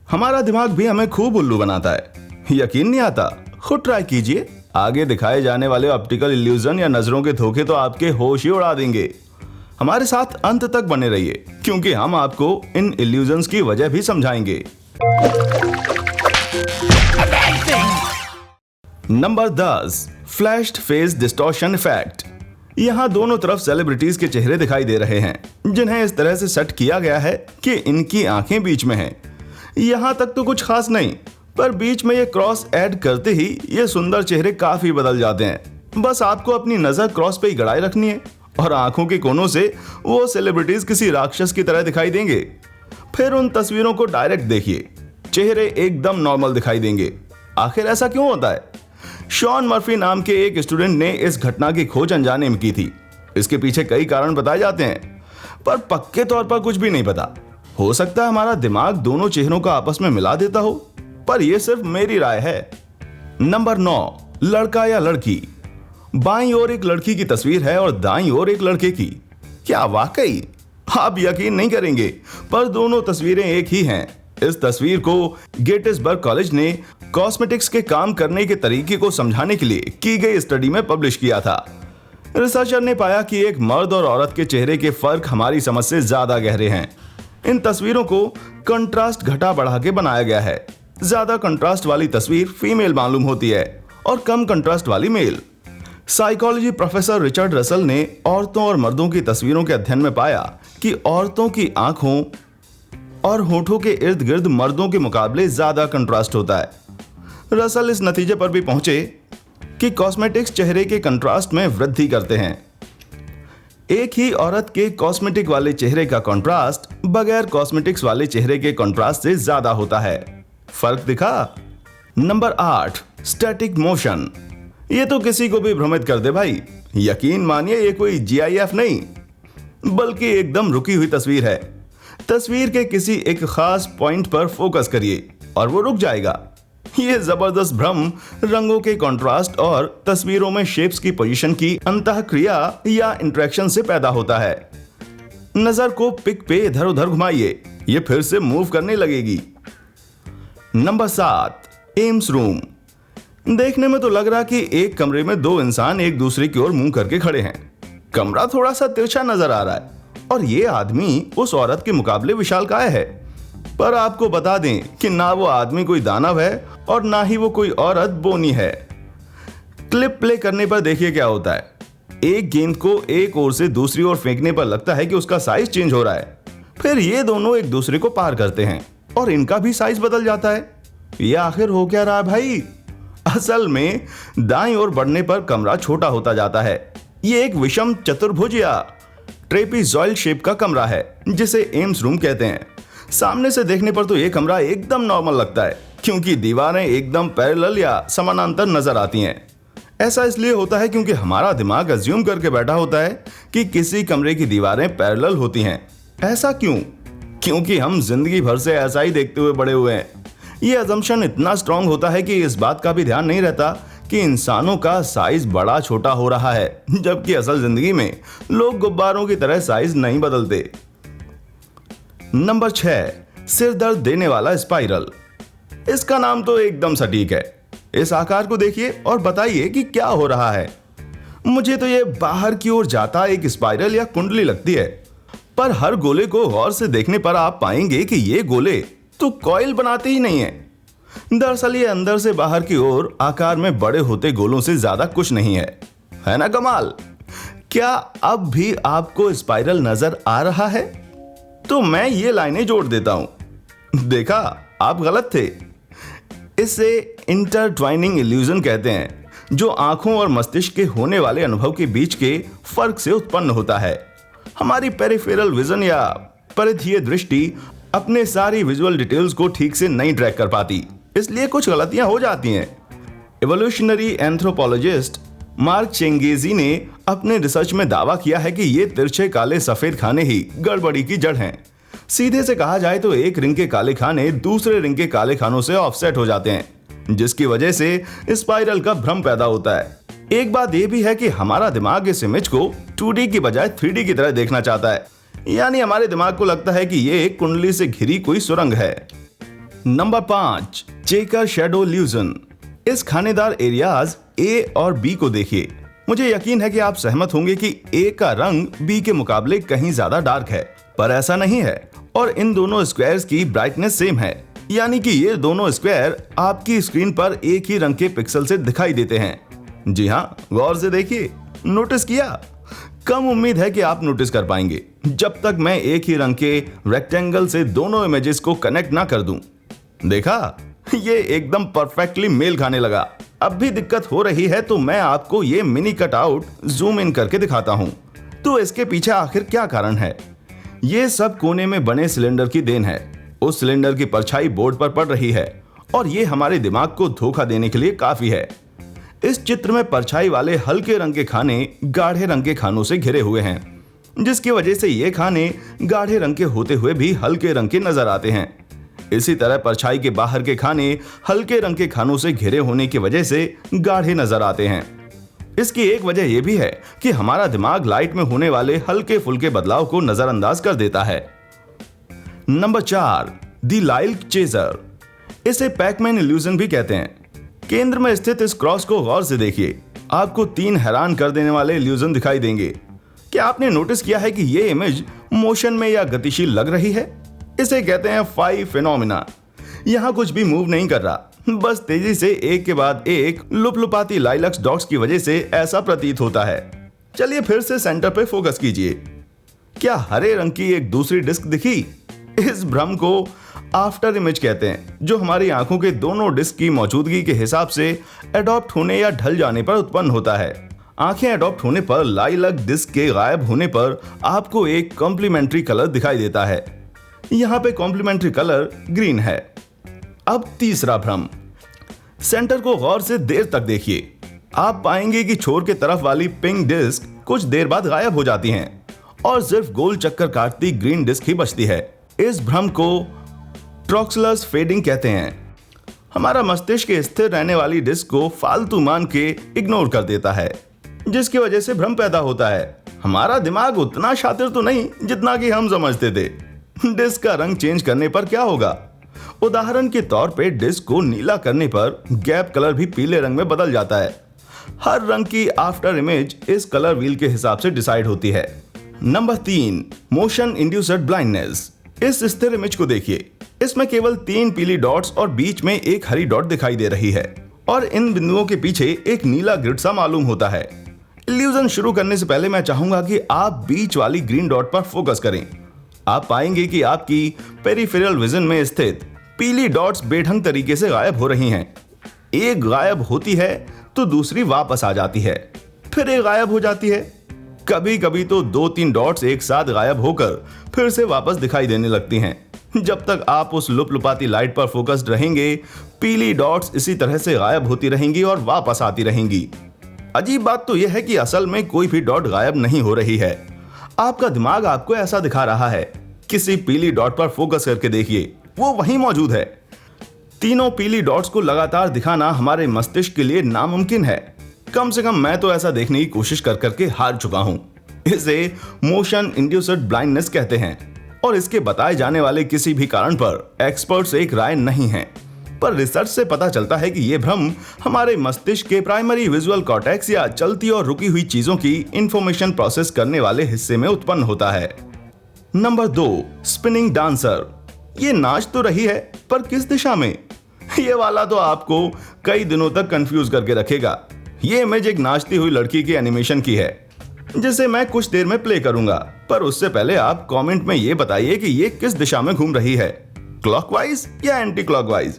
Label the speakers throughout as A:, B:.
A: हमारा दिमाग भी हमें खूब उल्लू बनाता है। यकीन नहीं आता? खुद ट्राई कीजिए। आगे दिखाए जाने वाले ऑप्टिकल इल्यूजन या नजरों के धोखे तो आपके होश ही उड़ा देंगे। हमारे साथ अंत तक बने रहिए, क्योंकि हम आपको इन इल्यूजन्स की वजह भी समझाएंगे। Number 10, flashed phase distortion effect. यहाँ दोनों तरफ सेलिब्रिटीज के चेहरे दिखाई दे रहे हैं, जिन्हें इस तरह से सेट किया गया है कि इनकी आंखें बीच में हैं। यहाँ तक तो कुछ खास नहीं, पर बीच में ये क्रॉस ऐड करते ही ये सुंदर चेहरे काफी बदल जाते हैं। बस आपको अपनी नजर क्रॉस पे ही गड़ाए रखनी है और आंखों के कोनों से वो सेलिब्रिटीज किसी राक्षस की तरह दिखाई देंगे। फिर उन तस्वीरों को डायरेक्ट देखिए, चेहरे एकदम नॉर्मल दिखाई देंगे। आखिर ऐसा क्यों होता है? शॉन मर्फी नाम के एक स्टूडेंट ने इस घटना की खोज अनजाने में की थी। इसके पीछे कई कारण बताए जाते हैं, पर पक्के तौर पर कुछ भी नहीं पता। हो सकता है हमारा दिमाग दोनों चेहरों का आपस में मिला देता हो, पर यह सिर्फ मेरी राय है। नंबर 9, लड़का या लड़की। बाईं ओर एक लड़की की तस्वीर है और दाईं ओर एक लड़के की। क्या वाकई? आप यकीन नहीं करेंगे, पर दोनों तस्वीरें एक ही हैं। इस तस्वीर को गेटिसबर्ग कॉलेज ने कॉस्मेटिक्स के काम करने के तरीके को समझाने के लिए की गई स्टडी में पब्लिश किया था। रिसर्चर ने पाया कि एक मर्द और औरत के चेहरे के फर्क हमारी समझ से ज्यादा गहरे हैं। इन तस्वीरों को कंट्रास्ट घटा बढ़ा के बनाया गया है। ज्यादा कंट्रास्ट वाली तस्वीर फीमेल मालूम होती है और कम कंट्रास्ट वाली male. Psychology professor Richard Russell ने औरतों और मर्दों की तस्वीरों के अध्ययन में पाया कि औरतों की आंखों और होठों के इर्द गिर्द मर्दों के मुकाबले ज्यादा कंट्रास्ट होता है। रसल इस नतीजे पर भी पहुंचे कि कॉस्मेटिक्स चेहरे के कंट्रास्ट में वृद्धि करते हैं। एक ही औरत के कॉस्मेटिक वाले चेहरे का कंट्रास्ट बगैर कॉस्मेटिक्स वाले चेहरे के कंट्रास्ट से ज्यादा होता है। फर्क दिखा? Number 8, static motion. ये तो किसी को भी भ्रमित कर दे भाई। यकीन मानिए ये कोई GIF नहीं, बल्कि एकदम रुकी हुई तस्वीर है। तस्वीर के किसी एक खास पॉइंट पर फोकस करिए और वो रुक जाएगा। ये जबरदस्त भ्रम रंगों के कंट्रास्ट और तस्वीरों में शेप्स की पोजीशन की अंतःक्रिया या इंटरेक्शन से पैदा होता है। नजर को पिक पे इधर उधर घुमाइए, ये फिर से मूव करने लगेगी। Number 7, AIIMS room. देखने में तो लग रहा कि एक कमरे में दो इंसान एक दूसरे की ओर मुंह करके खड़े हैं। कमरा थोड़ा सा तिरछा नजर आ रहा है और ये आदमी उस औरत के मुकाबले विशालकाय है। पर आपको बता दें कि ना वो आदमी कोई दानव है और ना ही वो कोई औरत बोनी है। क्लिप प्ले करने पर देखिए क्या होता है। एक गेंद को एक ओर से दूसरी ओर फेंकने पर लगता है कि उसका साइज चेंज हो रहा है। फिर ये दोनों एक दूसरे को पार करते हैं और इनका भी साइज बदल जाता है। ये आखिर हो क्या रहा है भाई? असल में दाईं ओर बढ़ने पर कमरा छोटा होता जाता है। ये एक विषम चतुर्भुज या ट्रेपीजॉइड शेप का कमरा है, जिसे एम्स रूम कहते हैं। सामने से देखने पर तो ये कमरा एकदम नॉर्मल लगता है, क्योंकि दीवारें एकदम पैरेलल या समानांतर नजर आती हैं। ऐसा इसलिए होता है क्योंकि हमारा दिमाग अज्यूम करके बैठा होता है कि किसी कमरे की दीवारें पैरेलल होती हैं। ऐसा क्यों? क्योंकि हम जिंदगी भर से ऐसा ही देखते हुए बड़े हुए हैं। ये अजम्पशन इतना स्ट्रांग होता है कि इस बात का भी ध्यान नहीं रहता कि इंसानों का साइज बड़ा छोटा हो रहा है, जबकि असल जिंदगी में लोग गुब्बारों की तरह साइज नहीं बदलते। नंबर 6, सिर दर्द देने वाला स्पाइरल। इसका नाम तो एकदम सटीक है। इस आकार को देखिए और बताइए कि क्या हो रहा है। मुझे तो ये बाहर की ओर जाता एक स्पाइरल या कुंडली लगती है, पर हर गोले को गौर से देखने पर आप पाएंगे कि ये गोले तो कॉइल बनाते ही नहीं है। दरअसल ये अंदर से बाहर की ओर आकार में बड़े होते गोलों से ज्यादा कुछ नहीं है ना कमाल? क्या अब भी आपको स्पाइरल नजर आ रहा है? तो मैं ये लाइनें जोड़ देता हूं। देखा, आप गलत थे। इसे इंटरट्वाइनिंग इल्यूजन कहते हैं, जो आंखों और मस्तिष्क के होने वाले अनुभव के बीच के फर्क से उत्पन्न होता है। हमारी पेरिफेरल विजन या परिधीय दृष्टि अपने सारी विजुअल डिटेल्स को ठीक से नहीं ट्रैक कर पाती, इसलिए कुछ गलतियां हो जाती हैं। इवोल्यूशनरी एंथ्रोपोलॉजिस्ट मार्क चेंगेजी ने अपने रिसर्च में दावा किया है कि ये तिरछे काले सफेद खाने ही गड़बड़ी की जड़ हैं। सीधे से कहा जाए तो एक रिंग के काले खाने दूसरे रिंग के काले खानों से ऑफसेट हो जाते हैं, जिसकी वजह से स्पाइरल का भ्रम पैदा होता है। एक बात यह भी है कि हमारा दिमाग इस इमेज को 2D की बजाय 3D की तरह देखना चाहता है, यानी हमारे दिमाग को लगता है कि ये एक कुंडली से घिरी कोई सुरंग है। Number 5, checker shadow illusion. इस खानेदार एरियाज ए और बी को देखिए। मुझे यकीन है कि आप सहमत होंगे कि ए का रंग बी के मुकाबले कहीं ज्यादा डार्क है, पर ऐसा नहीं है और इन दोनों स्क्वायर्स की ब्राइटनेस सेम है, यानी कि ये दोनों स्क्वायर आपकी स्क्रीन पर एक ही रंग के पिक्सल से दिखाई देते हैं। जी हाँ, गौर से देखिए। नोटिस किया? कम उम्मीद है कि आप नोटिस कर पाएंगे जब तक मैं एक ही रंग के रेक्टेंगल से दोनों इमेजेस को कनेक्ट ना कर दूं। देखा, ये एकदम परफेक्टली मेल खाने लगा। अब भी दिक्कत हो रही है तो मैं आपको ये मिनी कटआउट जूम इन करके दिखाता हूं। तो इसके पीछे आखिर क्या कारण है? ये सब कोने में बने सिलेंडर की देन है। उस सिलेंडर की परछाई बोर्ड पर पड़ रही है और ये हमारे दिमाग को धोखा देने के लिए काफी है। इस चित्र में परछाई वाले हल्के रंग के खाने गाढ़े रंग के खानों से घिरे हुए हैं, जिसकी वजह से ये खाने गाढ़े रंग के होते हुए भी हल्के रंग के नजर आते हैं। इसी तरह परछाई के बाहर के खाने हल्के रंग के खानों से घिरे होने की वजह से गाढ़े नजर आते हैं। इसकी एक वजह यह भी है कि हमारा दिमाग लाइट में होने वाले हल्के फुल्के बदलाव को नजरअंदाज कर देता है। नंबर 4, द लाइल चेजर। इसे पैकमैन इल्यूजन भी कहते हैं। केंद्र में स्थित इस क्रॉस को गौर से देखिए। आपको 3 हैरान कर देने वाले इल्यूजन दिखाई देंगे। क्या आपने नोटिस किया है कि ये इमेज मोशन में या गतिशील लग रही है? इसे कहते हैं फाई फिनोमिना। यहाँ कुछ भी मूव नहीं कर रहा, बस तेजी से एक के बाद एक लुपलुपाती लाइलक्स डॉट्स की वजह से ऐसा प्रतीत होता है। चलिए फिर से सेंटर पे फोकस कीजिए। क्या हरे रंग की एक दूसरी डिस्क दिखी? इस भ्रम को आफ्टर इमेज कहते हैं, जो हमारी आंखों के दोनों डिस्क की मौजूदगी के हिसाब से एडॉप्ट होने या ढल जाने पर उत्पन्न होता है। आंखें एडॉप्ट होने पर लाइलक डिस्क के गायब होने पर आपको एक कॉम्प्लीमेंट्री कलर दिखाई देता है। यहाँ पे कॉम्प्लीमेंट्री कलर ग्रीन है। अब तीसरा भ्रम। सेंटर को गौर से देर तक देखिए। आप पाएंगे कि छोर के तरफ वाली पिंक डिस्क कुछ देर बाद गायब हो जाती हैं और सिर्फ गोल चक्कर काटती ग्रीन डिस्क ही बचती है। इस भ्रम को ट्रॉक्सलस फेडिंग कहते हैं। हमारा मस्तिष्क स्थिर रहने वाली डिस्क को फालतू मान के इग्नोर कर देता है, जिसकी वजह से भ्रम पैदा होता है। हमारा दिमाग उतना शातिर तो नहीं जितना कि हम समझते थे। डिस्क का रंग चेंज करने पर क्या होगा? उदाहरण के तौर पे डिस्क को नीला करने पर गैप कलर भी पीले रंग में बदल जाता है। हर रंग की आफ्टर इमेज इस कलर व्हील के हिसाब से डिसाइड होती है। Number 3, motion induced blindness. इस स्थिर इमेज को देखिए। इसमें केवल 3 पीली डॉट्स और बीच में एक हरी डॉट दिखाई दे रही है और इन बिंदुओं के पीछे एक नीला ग्रिड सा मालूम होता है। इल्यूजन शुरू करने से पहले मैं चाहूंगा कि आप बीच वाली ग्रीन डॉट पर फोकस करें। आप पाएंगे कि आपकी पेरिफेरल विजन में स्थित पीली डॉट्स बेढंग तरीके से गायब हो रही हैं। एक गायब होती है तो दूसरी वापस आ जाती है, फिर एक गायब हो जाती है। कभी कभी तो 2-3 डॉट्स एक साथ गायब होकर फिर से वापस दिखाई देने लगती हैं। जब तक आप उस लुपलुपाती लाइट पर फोकस्ड रहेंगे, पीली डॉट्स इसी तरह से गायब होती रहेंगी और वापस आती रहेंगी। अजीब बात तो यह है कि असल में कोई भी डॉट गायब नहीं हो रही है। आपका दिमाग आपको ऐसा दिखा रहा है। किसी पीली डॉट पर फोकस करके देखिए, वो वहीं मौजूद है। तीनों पीली डॉट्स को लगातार दिखाना हमारे मस्तिष्क के लिए नामुमकिन है। कम से कम मैं तो ऐसा देखने की कोशिश कर करके हार चुका हूं। इसे मोशन इंड्यूस्ड ब्लाइंडनेस कहते हैं और इसके बताए जाने वाले किसी भी कारण पर एक्सपर्ट्स एक राय नहीं है। पर रिसर्च से पता चलता है कि यह भ्रम हमारे मस्तिष्क के प्राइमरी विजुअल कॉर्टेक्स या चलती और रुकी हुई चीजों की इंफॉर्मेशन प्रोसेस करने वाले हिस्से में उत्पन्न होता है। Number 2, spinning dancer. ये नाच तो रही है, पर किस दिशा में? ये वाला तो आपको कई दिनों तक कंफ्यूज करके रखेगा। ये इमेज एक नाचती हुई लड़की की एनिमेशन की है, जिसे मैं कुछ देर में प्ले करूंगा। पर उससे पहले आप कमेंट में ये बताइए कि ये किस दिशा में घूम रही है, क्लॉकवाइज या एंटी क्लॉकवाइज?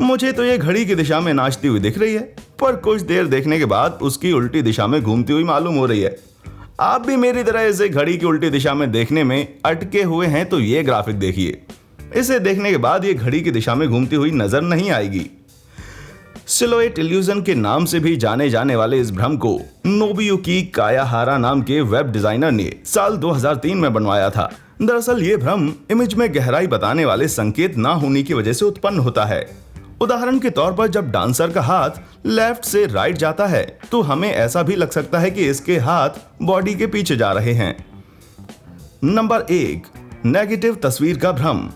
A: मुझे तो ये घड़ी की दिशा में नाचती हुई दिख रही है, पर कुछ देर देखने के बाद उसकी उल्टी दिशा में घूमती हुई मालूम हो रही है। आप भी मेरी तरह इसे घड़ी की उल्टी दिशा में देखने में अटके हुए हैं तो ये ग्राफिक देखिए। इसे देखने के बाद ये घड़ी की दिशा में घूमती हुई नजर नहीं आएगी। सिलोएट इल्यूजन के नाम से भी जाने जाने वाले इस भ्रम को नोबुयुकी कायाहारा नाम के वेब डिजाइनर ने साल 2003 में बनवाया था। दरअसल ये भ्रम इमेज में गहराई बताने वाले संकेत ना होने की वजह से उत्पन्न होता है। उदाहरण के तौर पर जब डांसर का हाथ लेफ्ट से राइट जाता है तो हमें ऐसा भी लग सकता है कि इसके हाथ बॉडी के पीछे जा रहे हैं। नंबर 1, नेगेटिव तस्वीर का भ्रम।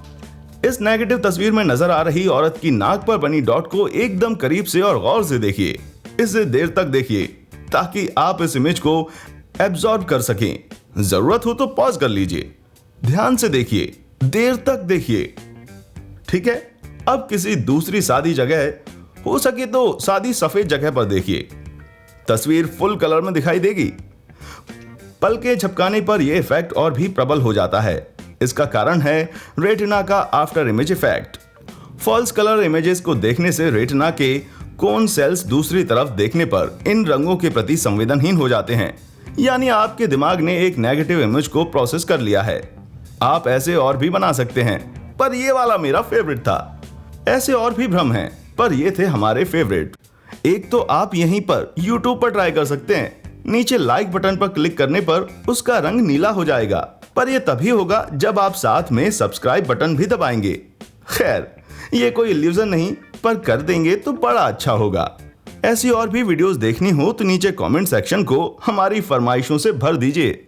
A: इस नेगेटिव तस्वीर में नजर आ रही औरत की नाक पर बनी डॉट को एकदम करीब से और गौर से देखिए। इसे देर तक देखिए ताकि आप इस इमेज को एब्जॉर्ब कर सकें। जरूरत हो तो पॉज कर लीजिए। ध्यान से देखिए, देर तक देखिए। ठीक है, अब किसी दूसरी सादी जगह, हो सके तो सादी सफेद जगह पर देखिए। तस्वीर फुल कलर में दिखाई देगी। पलके झपकाने पर यह इफेक्ट और भी प्रबल हो जाता है। इसका कारण है रेटिना का after image effect. False colour images को देखने से रेटिना के कोन सेल्स दूसरी तरफ देखने पर इन रंगों के प्रति संवेदनहीन हो जाते हैं, यानी आपके दिमाग ने एक नेगेटिव इमेज को प्रोसेस कर लिया है। आप ऐसे और भी बना सकते हैं, पर ये वाला मेरा फेवरेट था। ऐसे और भी भ्रम हैं, पर ये थे हमारे फेवरेट। एक तो आप यहीं पर YouTube पर ट्राई कर सकते हैं। नीचे लाइक बटन पर क्लिक करने पर उसका रंग नीला हो जाएगा, पर यह तभी होगा जब आप साथ में सब्सक्राइब बटन भी दबाएंगे। खैर, ये कोई इल्यूजन नहीं, पर कर देंगे तो बड़ा अच्छा होगा। ऐसी और भी वीडियोस देखनी हो तो नीचे कमेंट सेक्शन को हमारी फरमाइशों से भर दीजिए।